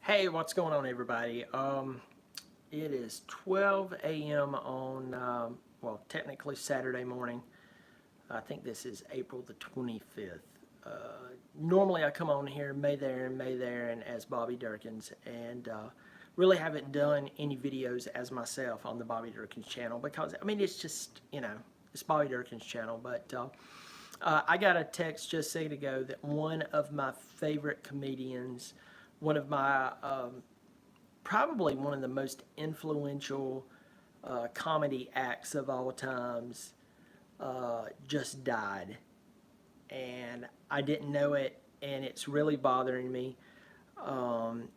Hey, what's going on, everybody? It is 12 a.m. on, well, technically Saturday morning. I think this is April the 25th. Normally I come on here May there and May there and as Bobby Dirkens, and really haven't done any videos as myself on the Bobby Dirkens channel because, I mean, it's just, it's Bobby Dirkens channel, but I got a text just a second ago that one of my favorite comedians, one of my probably one of the most influential comedy acts of all times just died, and I didn't know it, and it's really bothering me.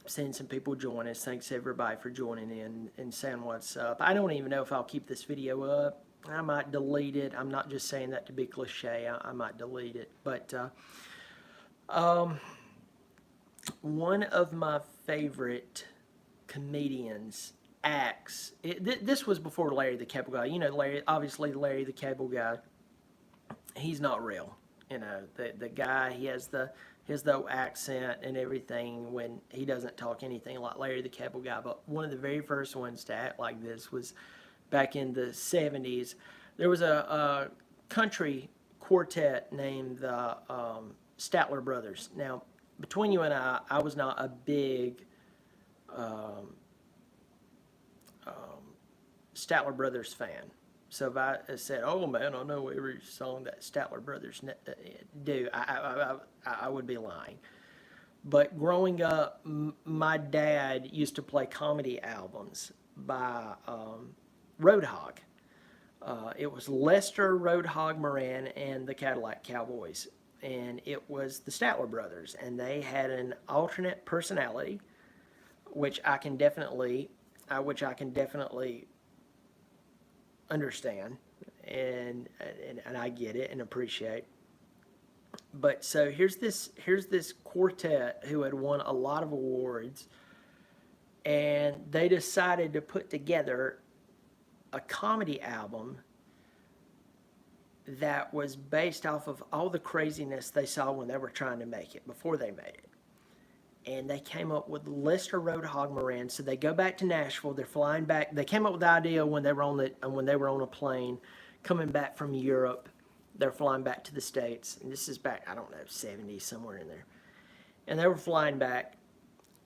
Seeing some people join us. Thanks everybody for joining in and saying what's up. I don't even know if I'll keep this video up. I might delete it. I'm not just saying that to be cliche. I might delete it. But one of my favorite comedians acts. This was before Larry the Cable Guy. You know, Larry. Obviously, Larry the Cable Guy. He's not real. You know, the guy. He has the accent and everything when he doesn't talk anything like Larry the Cable Guy. But one of the very first ones to act like this was back in the 70s. There was a country quartet named the Statler Brothers. Now, between you and I was not a big Statler Brothers fan. So if I said, "Oh man, I know every song that Statler Brothers do," I would be lying. But growing up, my dad used to play comedy albums by Roadhog. It was Lester, Roadhog, Moran, and the Cadillac Cowboys, and it was the Statler Brothers, and they had an alternate personality, which I can definitely understand, and I get it and appreciate. But so here's this quartet who had won a lot of awards, and they decided to put together a comedy album that was based off of all the craziness they saw when they were trying to make it, before they made it. And they came up with Lester Roadhog Moran. So they go back to Nashville. They're flying back. They came up with the idea when they were on a plane coming back from Europe. They're flying back to the States, and this is back, I don't know, 70s, somewhere in there. And they were flying back,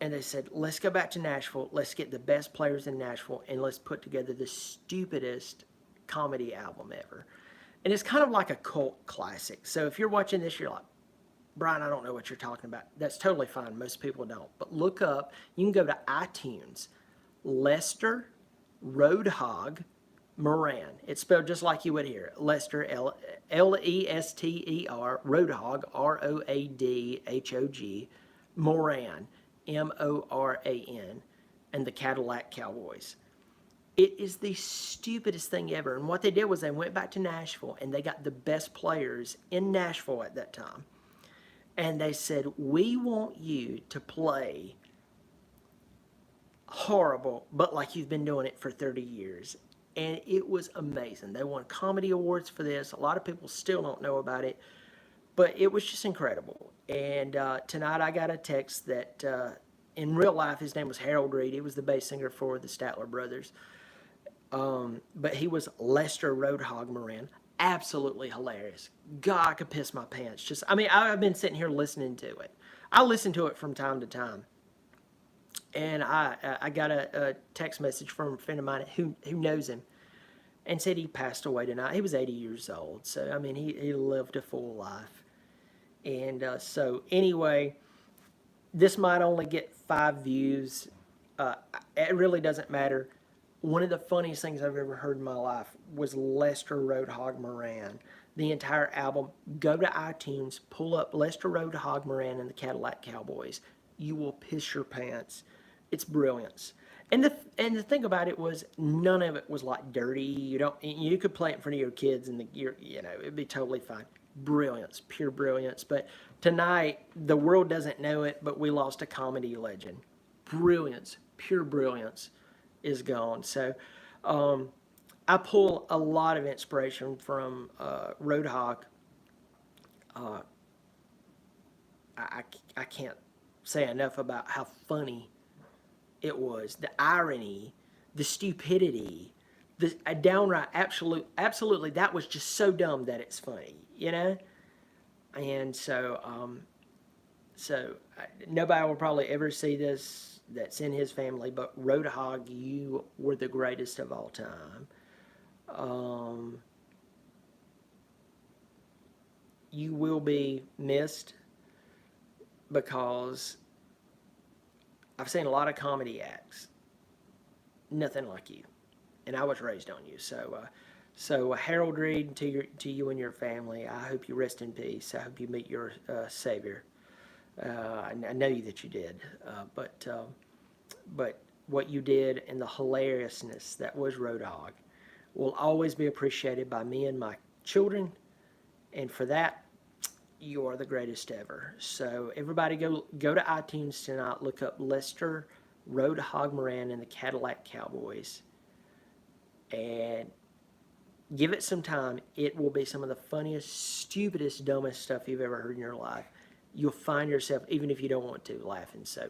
and they said, "Let's go back to Nashville. Let's get the best players in Nashville, and let's put together the stupidest comedy album ever." And it's kind of like a cult classic. So if you're watching this, you're like, "Brian, I don't know what you're talking about." That's totally fine. Most people don't. But look up, you can go to iTunes, Lester Roadhog Moran. It's spelled just like you would hear. Lester, Lester, Roadhog, Roadhog, Moran, Moran, and the Cadillac Cowboys. It is the stupidest thing ever. And what they did was they went back to Nashville, and they got the best players in Nashville at that time. And they said, "We want you to play horrible, but like you've been doing it for 30 years. And it was amazing. They won comedy awards for this. A lot of people still don't know about it, but it was just incredible. And tonight I got a text that in real life his name was Harold Reed. He was the bass singer for the Statler Brothers. But he was Lester Roadhog Moran. Absolutely hilarious. God, I could piss my pants. Just, I mean, I've been sitting here listening to it. I listen to it from time to time. And I got a text message from a friend of mine who knows him, and said he passed away tonight. He was 80 years old. So, I mean, he lived a full life. And so, anyway, this might only get 5 views. It really doesn't matter. One of the funniest things I've ever heard in my life was Lester Roadhog Moran. The entire album. Go to iTunes, pull up Lester Roadhog Moran and the Cadillac Cowboys. You will piss your pants. It's brilliance. And the thing about it was, none of it was like dirty. You could play it in front of your kids, and it'd be totally fine. Brilliance, pure brilliance. But tonight, the world doesn't know it, but we lost a comedy legend. Brilliance, pure brilliance is gone. So I pull a lot of inspiration from Roadhog. I can't say enough about how funny it was, the irony, the stupidity, the a downright absolutely, that was just so dumb that it's funny, you know? And nobody will probably ever see this that's in his family, but Roadhog, you were the greatest of all time. You will be missed because I've seen a lot of comedy acts, nothing like you, and I was raised on you. So Harold Reed, to you and your family, I hope you rest in peace. I hope you meet your Savior. I know that you did, but what you did and the hilariousness that was Roadhog will always be appreciated by me and my children, and for that, you are the greatest ever. So everybody go to iTunes tonight, look up Lester Roadhog Moran and the Cadillac Cowboys, and give it some time. It will be some of the funniest, stupidest, dumbest stuff you've ever heard in your life. You'll find yourself, even if you don't want to, laughing. So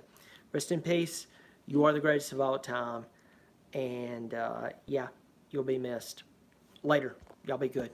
rest in peace. You are the greatest of all time. And yeah, you'll be missed. Later. Y'all be good.